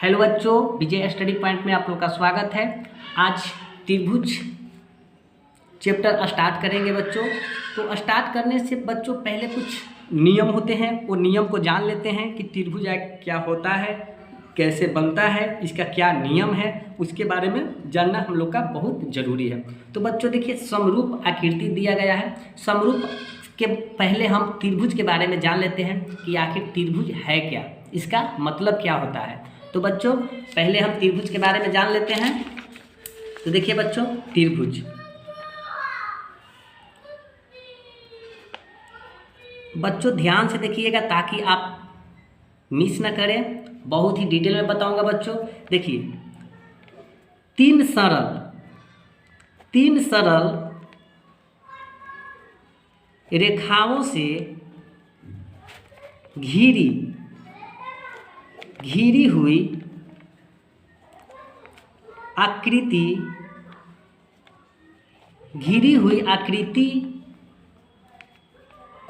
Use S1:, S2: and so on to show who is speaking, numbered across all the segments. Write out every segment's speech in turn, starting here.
S1: Hello बच्चों, विजय study point में आप लोग का स्वागत है। आज त्रिभुज चैप्टर स्टार्ट करेंगे बच्चों। तो स्टार्ट करने से बच्चों पहले कुछ नियम होते हैं, वो नियम को जान लेते हैं कि त्रिभुज क्या होता है, कैसे बनता है, इसका क्या नियम है, उसके बारे में जानना हम लोग का बहुत ज़रूरी है। तो बच्चों देखिए, समरूप आकृति दिया गया है। समरूप के पहले हम त्रिभुज के बारे में जान लेते हैं कि आखिर त्रिभुज है क्या, इसका मतलब क्या होता है। तो बच्चों पहले हम त्रिभुज के बारे में जान लेते हैं। तो देखिए बच्चों, त्रिभुज बच्चों ध्यान से देखिएगा ताकि आप मिस ना करें, बहुत ही डिटेल में बताऊंगा बच्चों। देखिए, तीन सरल रेखाओं से घिरी हुई आकृति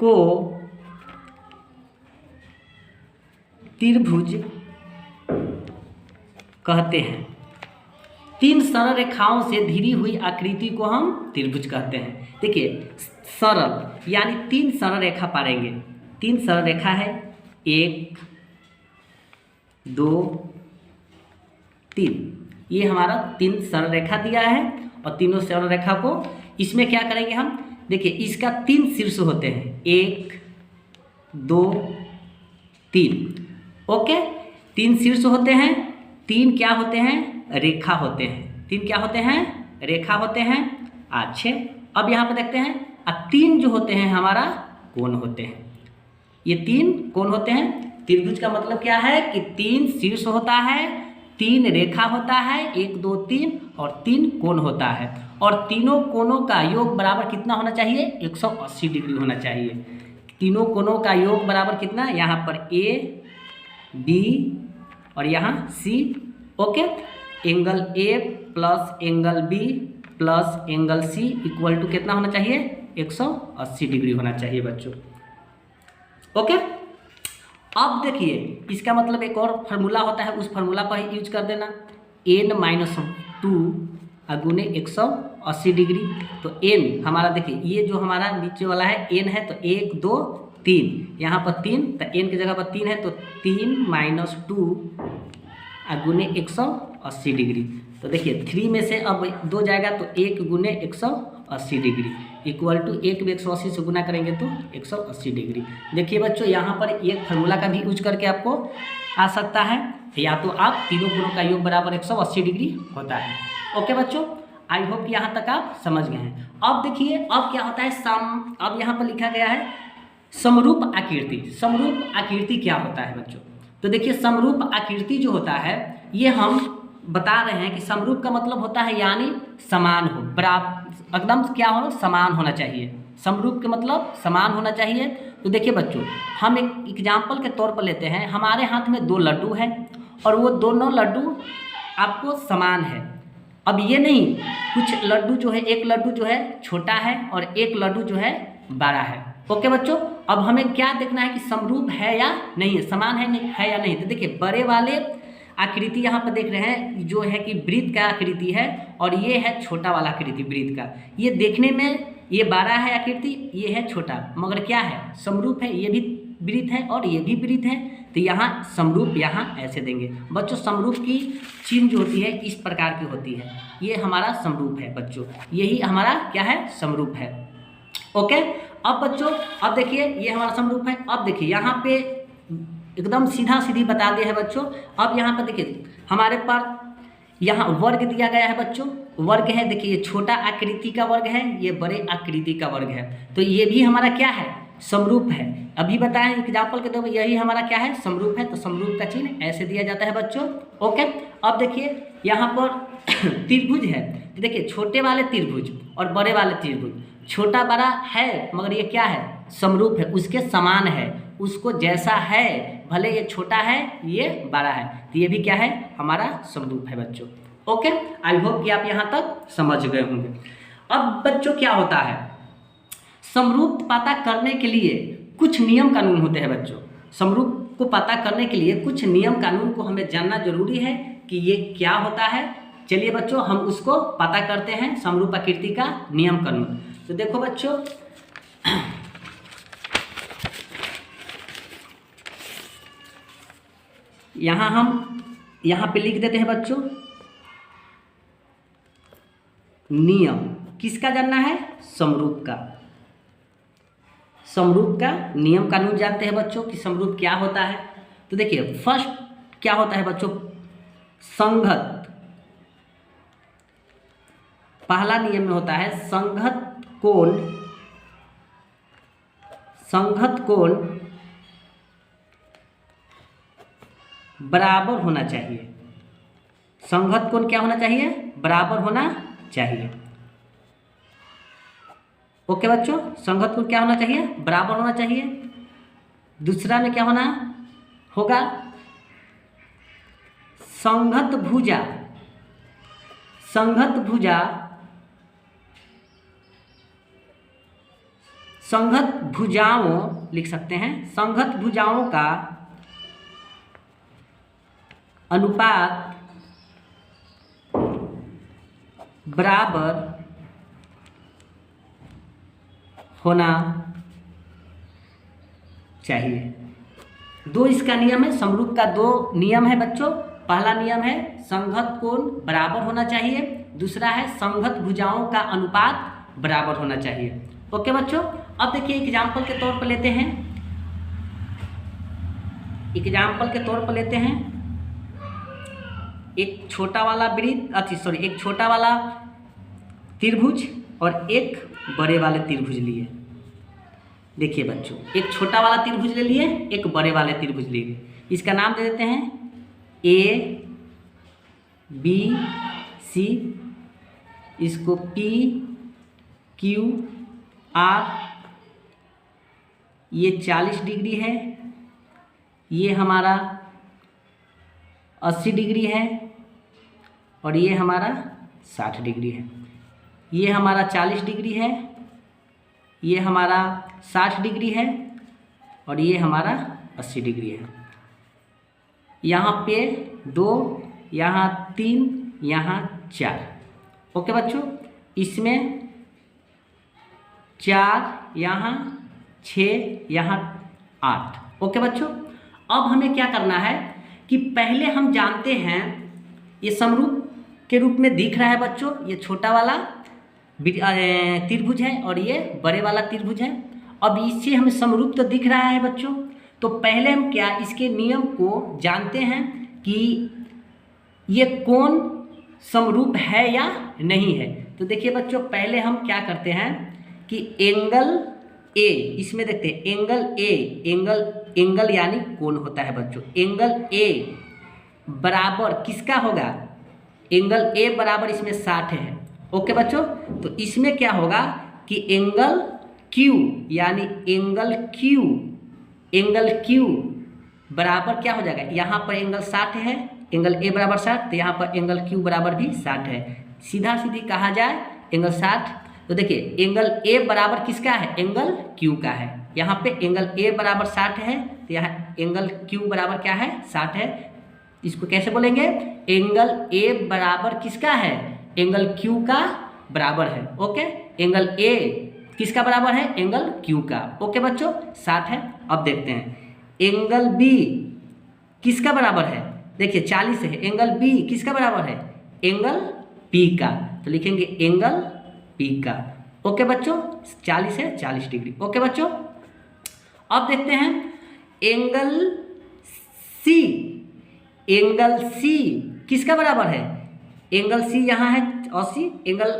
S1: को त्रिभुज कहते हैं। तीन सरल रेखाओं से घिरी हुई आकृति को हम त्रिभुज कहते हैं। देखिए, सरल यानी तीन सरल रेखा पाएंगे। तीन सरल रेखा है, 1 2 3। ये हमारा तीन सरल रेखा दिया है और तीनों सरल रेखा को इसमें क्या करेंगे हम, देखिए इसका 3 शीर्ष होते हैं, 1 2 3। ओके, 3 शीर्ष होते हैं, 3 क्या होते हैं, रेखा होते हैं। 3 क्या होते हैं, रेखा होते हैं। अच्छे, अब यहाँ पर देखते हैं, 3 जो होते हैं हमारा कोण होते हैं। ये 3 कोण होते हैं। त्रिभुज का मतलब क्या है कि 3 शीर्ष होता है, 3 रेखा होता है, 1 2 3, और 3 कोण होता है। और तीनों कोणों का योग बराबर कितना होना चाहिए, 180 डिग्री होना चाहिए। तीनों कोणों का योग बराबर कितना, यहाँ पर A B और यहाँ C। Okay, angle A plus angle B plus angle C equal to कितना होना चाहिए, 180 डिग्री होना चाहिए बच्चों। ओके, अब देखिए इसका मतलब एक और फार्मूला होता है, उस फार्मूला पर यूज कर देना, n-2 गुने 180 डिग्री। तो n हमारा देखिए, ये जो हमारा नीचे वाला है n है, तो 1 2 3, यहाँ पर 3, तो n की जगह पर 3 है, तो 3 - 2 गुने 180 डिग्री। तो देखिए 3 में से अब 2 जाएगा, तो 1 गुने 180 डिग्री इक्वल टू 1 भी 180 से गुना करेंगे तो 180 डिग्री। देखिए बच्चों, यहाँ पर एक फार्मूला का भी यूज करके आपको आ सकता है, या तो आप तीनों कोणों का योग बराबर 180 डिग्री होता है। ओके बच्चों, आई होप यहाँ तक आप समझ गए हैं। अब देखिए, अब क्या होता है, अब यहाँ पर लिखा गया है समरूप आकृति। समरूप आकृति क्या होता है बच्चों, तो देखिए समरूप आकृति जो होता है, ये हम बता रहे हैं कि समरूप का मतलब होता है यानी समान हो, बराबर, एकदम क्या हो, समान होना चाहिए। समरूप के मतलब समान होना चाहिए। तो देखिए बच्चों, हम एक एग्जाम्पल के तौर पर लेते हैं, हमारे हाथ में 2 लड्डू हैं और वो दोनों लड्डू आपको समान है। अब ये नहीं, कुछ लड्डू जो है, एक लड्डू जो है छोटा है और एक लड्डू जो है बड़ा है। ओके बच्चों, अब हमें क्या देखना है कि समरूप है या नहीं है, समान है या नहीं। तो देखिए, बड़े वाले आकृति यहाँ पर देख रहे हैं जो है कि वृत्त का आकृति है, और ये है छोटा वाला आकृति वृत्त का। ये देखने में ये बड़ा है आकृति, ये है छोटा, मगर क्या है, समरूप है। ये भी वृत्त है और ये भी वृत्त है, तो यहाँ समरूप यहाँ ऐसे देंगे बच्चों। समरूप की चिन्ह जो होती है इस प्रकार की होती है, ये हमारा समरूप है बच्चों, यही हमारा क्या है, समरूप है। ओके, अब बच्चों, अब देखिए ये हमारा समरूप है। अब देखिए यहाँ पे एकदम सीधा सीधी बता दिया है बच्चों। अब यहाँ पर देखिए हमारे पास यहाँ वर्ग दिया गया है बच्चों, वर्ग है। देखिए ये छोटा आकृति का वर्ग है, ये बड़े आकृति का वर्ग है, तो ये भी हमारा क्या है, समरूप है। अभी बताएं एग्जाम्पल के तौर पर, यही हमारा क्या है, समरूप है। तो समरूप का चिन्ह ऐसे दिया जाता है बच्चों। ओके, अब देखिए यहाँ पर त्रिभुज है, तो देखिए छोटे वाले त्रिभुज और बड़े वाले त्रिभुज, छोटा बड़ा है मगर ये क्या है, समरूप है, उसके समान है, उसको जैसा है, भले ये छोटा है ये बड़ा है, तो ये भी क्या है, हमारा समरूप है बच्चों। ओके, आई होप कि आप यहाँ तक समझ गए होंगे। अब बच्चों क्या होता है, समरूप पता करने के लिए कुछ नियम कानून होते हैं बच्चों। समरूप को पता करने के लिए कुछ नियम कानून को हमें जानना जरूरी है कि ये क्या होता है। चलिए बच्चों हम उसको पता करते हैं, समरूप आकृति का नियम कानून। तो देखो बच्चों, यहाँ पे लिख देते हैं बच्चों, नियम किसका जानना है? समरूप का। समरूप का नियम कानून जानते हैं बच्चों कि समरूप क्या होता है। तो देखिए फर्स्ट क्या होता है बच्चों, संघत। पहला नियम में होता है संघत कोण बराबर होना चाहिए। संघत कोण क्या होना चाहिए? बराबर होना चाहिए। ओके बच्चों, संघत कोण क्या होना चाहिए? बराबर होना चाहिए। दूसरा में क्या होना होगा? संघत भुजाओं लिख सकते हैं। संघत भुजाओं का अनुपात बराबर होना चाहिए। दो इसका नियम है, समरूप का दो नियम है बच्चों। पहला नियम है संघत कोण बराबर होना चाहिए, दूसरा है संघत भुजाओं का अनुपात बराबर होना चाहिए। ओके बच्चों, अब देखिए एग्जाम्पल के तौर पर लेते हैं। एक छोटा वाला त्रिभुज और एक बड़े वाले त्रिभुज लिए। देखिए बच्चों, एक छोटा वाला त्रिभुज ले लिए, एक बड़े वाले त्रिभुज ले लिए। इसका नाम दे देते हैं A B C, इसको P Q R। ये 40 डिग्री है, ये हमारा 80 डिग्री है और ये हमारा 60 डिग्री है। ये हमारा 40 डिग्री है, ये हमारा 60 डिग्री है और ये हमारा 80 डिग्री है। यहाँ पे 2, यहाँ 3, यहाँ 4। ओके बच्चों, इसमें 4, यहाँ 6, यहाँ 8। ओके बच्चों, अब हमें क्या करना है कि पहले हम जानते हैं ये समरूप के रूप में दिख रहा है बच्चों। ये छोटा वाला त्रिभुज है और ये बड़े वाला त्रिभुज है। अब इससे हमें समरूप तो दिख रहा है बच्चों, तो पहले हम क्या इसके नियम को जानते हैं कि ये कोण समरूप है या नहीं है। तो देखिए बच्चों, पहले हम क्या करते हैं कि एंगल ए, इसमें देखते हैं एंगल यानी कोण होता है बच्चों। एंगल ए बराबर किसका होगा? एंगल ए बराबर इसमें 60 है। ओके बच्चों, तो इसमें क्या होगा कि एंगल क्यू यानी एंगल क्यू बराबर क्या हो जाएगा? यहाँ पर एंगल 60 है, एंगल ए बराबर 60, तो यहाँ पर एंगल क्यू बराबर भी 60 है। सीधा सीधी कहा जाए एंगल 60, तो देखिए एंगल ए बराबर किसका है? एंगल क्यू का है। यहाँ पे एंगल ए बराबर 60 है, तो यहाँ एंगल क्यू बराबर क्या है? 60 है। इसको कैसे बोलेंगे? एंगल ए बराबर किसका है? एंगल क्यू का बराबर है। ओके, एंगल ए किसका बराबर है? एंगल क्यू का। ओके बच्चों, 60 है। अब देखते हैं एंगल बी किसका बराबर है? देखिए 40 है, एंगल बी किसका बराबर है? एंगल पी का। तो लिखेंगे एंगल पी का। ओके बच्चों, 40 है, 40 डिग्री। ओके बच्चों, अब देखते हैं एंगल सी किसका बराबर है? एंगल सी यहाँ है 80, एंगल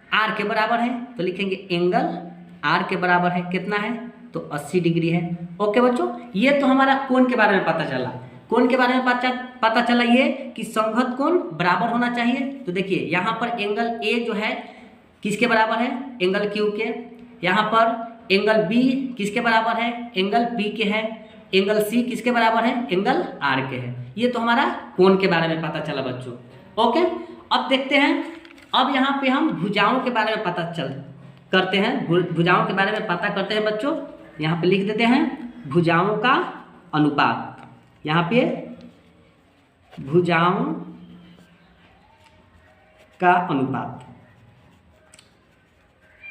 S1: आर के बराबर है, तो लिखेंगे एंगल आर के बराबर है। कितना है? तो 80 डिग्री है। ओके बच्चों, ये तो हमारा कोण के बारे में पता चला। कोण के बारे में पता चला ये कि संघत कोण बराबर होना चाहिए। तो देखिए यहाँ पर एंगल ए जो है किसके बराबर है? एंगल क्यू के। यहाँ पर एंगल बी किसके बराबर है? एंगल पी के है। एंगल सी किसके बराबर है? एंगल आर के है। ये तो हमारा कोण के बारे में पता चला बच्चों। ओके, अब देखते हैं, अब यहाँ पे हम भुजाओं के बारे में करते हैं। भुजाओं के बारे में पता करते हैं बच्चों। यहाँ पे लिख देते हैं भुजाओं का अनुपात, यहाँ पे भुजाओं का अनुपात,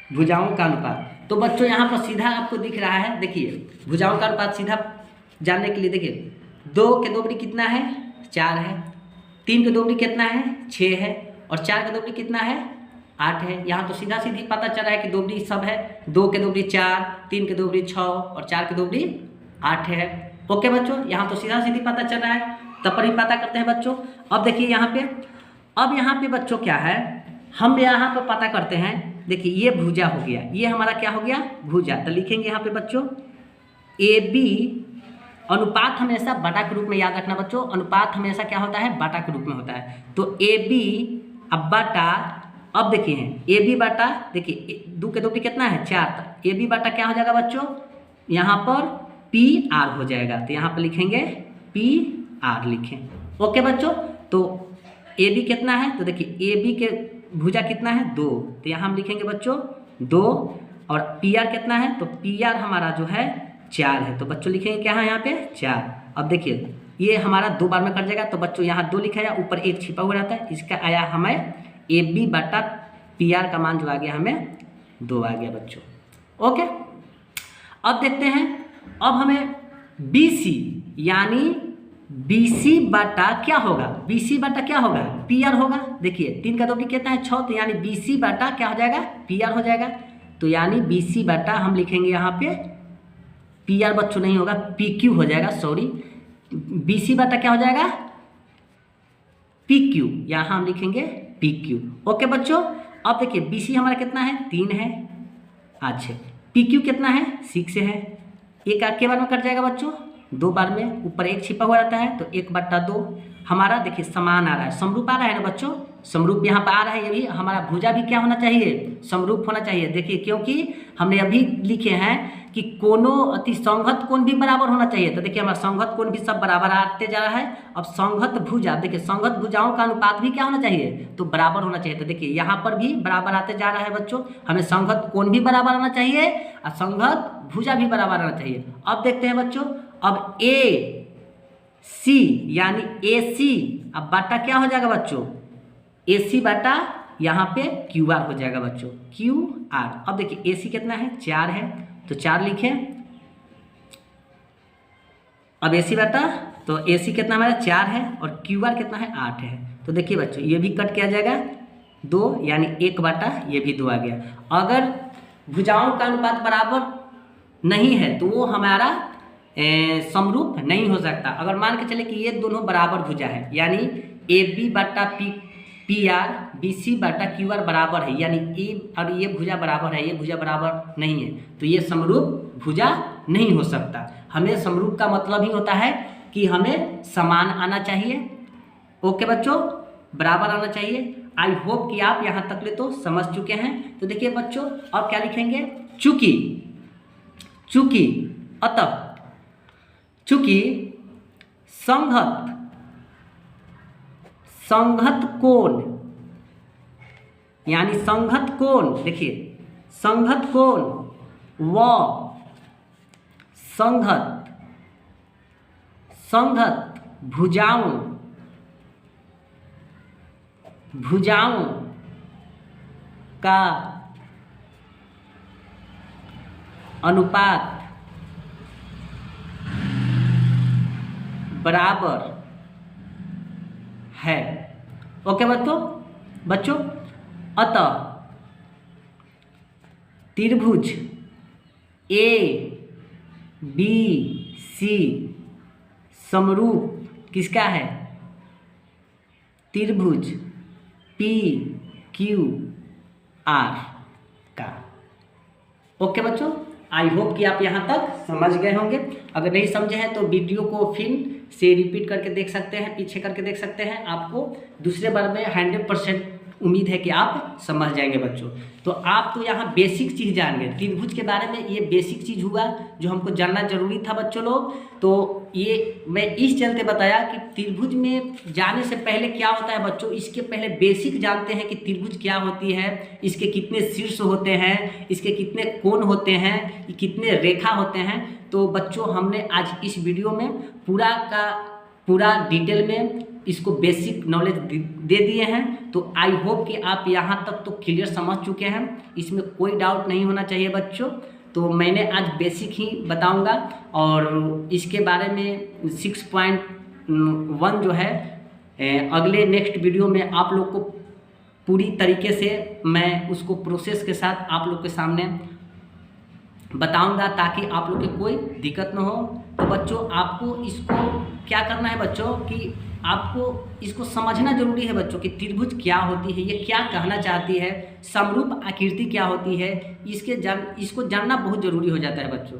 S1: भुजाओं का अनुपात। तो बच्चों यहाँ पर सीधा आपको दिख रहा है, देखिए भुजाओं का अनुपात सीधा जानने के लिए देखिए 2 के दोगुनी कितना है 4 है, 3 के दोगुनी कितना है 6 है, और 4 के दोगुनी कितना है 8 है। यहाँ तो सीधा सीधी पता चल रहा है कि दोगुनी सब है, 2 के दोगुनी 4, 3 के दोगुनी 6 और 4 के दोगुनी 8 है। ओके बच्चों, यहाँ तो सीधा सीधी पता चल रहा है, तब पर ही पता करते हैं बच्चों। अब देखिए यहाँ पे, अब यहाँ पे बच्चों क्या है, हम यहाँ पर पता करते हैं। देखिए ये भुजा हो गया, ये हमारा क्या हो गया भुजा। तो लिखेंगे यहाँ पे बच्चों AB, अनुपात हमेशा बटा के रूप में याद रखना बच्चों, अनुपात हमेशा क्या होता है बटा के रूप में होता है। तो AB अब बटा, अब देखिए AB बटा, देखिए 2 के दोगुनी कितना है 4, तो AB बटा क्या हो जाएगा बच्चों, यहाँ पर PR हो जाएगा। तो यहाँ पर लिखेंगे PR लिखें। ओके बच्चों, तो AB कितना है, तो देखिए AB के भुजा कितना है 2, तो यहाँ हम लिखेंगे बच्चों 2, और PR कितना है, तो PR हमारा जो है 4 है। तो बच्चों लिखेंगे क्या है यहाँ पे 4। अब देखिए ये हमारा 2 बार में कट जाएगा, तो बच्चों यहाँ 2 लिखा है, ऊपर 1 छिपा हुआ रहता है, इसका आया हमें AB बटा PR का मान जो आ गया हमें 2 आ गया बच्चों। ओके, अब देखते हैं, अब हमें BC यानी BC बटा क्या होगा, BC बटा क्या होगा PR होगा। देखिए 3 का दोगुनी कितना है 6, तो यानी BC बटा क्या हो जाएगा PR हो जाएगा। तो यानी BC बटा हम लिखेंगे यहाँ पे PR बच्चों नहीं होगा, PQ हो जाएगा, सॉरी, BC बटा क्या हो जाएगा PQ, यहाँ हम लिखेंगे PQ। ओके बच्चों, अब देखिए BC हमारा कितना है 3 है, अच्छा PQ कितना है 6 है, एक के बार में कट जाएगा बच्चों 2 बार में, ऊपर 1 छिपा हुआ रहता है, तो 1/2 हमारा देखिए समान आ रहा है, समरूप आ रहा है ना बच्चों, समरूप यहाँ पर आ रहा है। ये भी हमारा भुजा भी क्या होना चाहिए समरूप होना चाहिए। देखिए क्योंकि हमने अभी लिखे हैं कि कोनों अति संघत कोण भी बराबर होना चाहिए, तो देखिए हमारा संघत कोण भी सब बराबर आते जा रहा है। अब संघत भुजा, देखिए संघत भुजाओं का अनुपात भी क्या होना चाहिए, तो बराबर होना चाहिए। तो देखिए यहाँ पर भी बराबर आते जा रहा है बच्चों, हमें संघत कोण भी बराबर आना चाहिए और संघत भुजा भी बराबर आना चाहिए। अब देखते हैं बच्चों, अब AC यानी AC अब बटा क्या हो जाएगा बच्चों, AC बटा यहाँ पे QR हो जाएगा बच्चों, QR। अब देखिए AC कितना है 4 है, तो 4 लिखें। अब AC बटा, तो AC कितना हमारा 4 है और QR कितना है 8 है। तो देखिए बच्चों ये भी कट किया जाएगा 2, यानी 1 बटा ये भी 2 आ गया। अगर भुजाओं का अनुपात बराबर नहीं है तो वो हमारा समरूप नहीं हो सकता। अगर मान के चले कि ये दोनों बराबर भुजा है, यानी AB बटा PR BC बटा QR बराबर है, यानी E और ये भुजा बराबर है, ये भुजा बराबर नहीं है, तो ये समरूप भुजा नहीं हो सकता। हमें समरूप का मतलब ही होता है कि हमें समान आना चाहिए। ओके बच्चों, बराबर आना चाहिए। आई होप कि आप यहाँ तक ले तो समझ चुके हैं। तो देखिए बच्चों अब क्या लिखेंगे, चूंकि, चूंकि, अतः, चूंकि संघत, संघत कोण यानी संघत कोण, देखिए संघत कोण व संघत, संघत भुजाओं, भुजाओं का अनुपात बराबर है। ओके बच्चों, अतः त्रिभुज ABC समरूप किसका है, त्रिभुज PQR का। ओके बच्चों, आई होप कि आप यहाँ तक समझ गए होंगे। अगर नहीं समझे हैं तो वीडियो को फिर से रिपीट करके देख सकते हैं, पीछे करके देख सकते हैं। आपको दूसरे बार में 100% उम्मीद है कि आप समझ जाएंगे बच्चों। तो आप तो यहाँ बेसिक चीज़ जान गए, त्रिभुज के बारे में ये बेसिक चीज़ हुआ जो हमको जानना जरूरी था बच्चों लोग। तो ये मैं इस चलते बताया कि त्रिभुज में जाने से पहले क्या होता है बच्चों, इसके पहले बेसिक जानते हैं कि त्रिभुज क्या होती है, इसके कितने शीर्ष होते हैं, इसके कितने कोण होते हैं, कितने रेखा होते हैं। तो बच्चों हमने आज इस वीडियो में पूरा का पूरा डिटेल में इसको बेसिक नॉलेज दे दिए हैं। तो आई होप कि आप यहाँ तक तो क्लियर समझ चुके हैं, इसमें कोई डाउट नहीं होना चाहिए बच्चों। तो मैंने आज बेसिक ही बताऊंगा और इसके बारे में 6.1 जो है अगले नेक्स्ट वीडियो में आप लोग को पूरी तरीके से मैं उसको प्रोसेस के साथ आप लोग के सामने बताऊंगा, ताकि आप लोग के कोई दिक्कत न हो। तो बच्चों आपको इसको क्या करना है बच्चों कि आपको इसको समझना जरूरी है बच्चों कि त्रिभुज क्या होती है, ये क्या कहना चाहती है, समरूप आकृति क्या होती है, इसको जानना बहुत ज़रूरी हो जाता है बच्चों।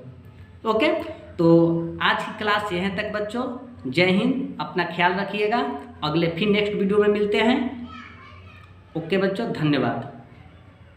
S1: ओके, तो आज की क्लास यहाँ तक बच्चों। जय हिंद, अपना ख्याल रखिएगा, अगले फिर नेक्स्ट वीडियो में मिलते हैं। ओके बच्चों, धन्यवाद।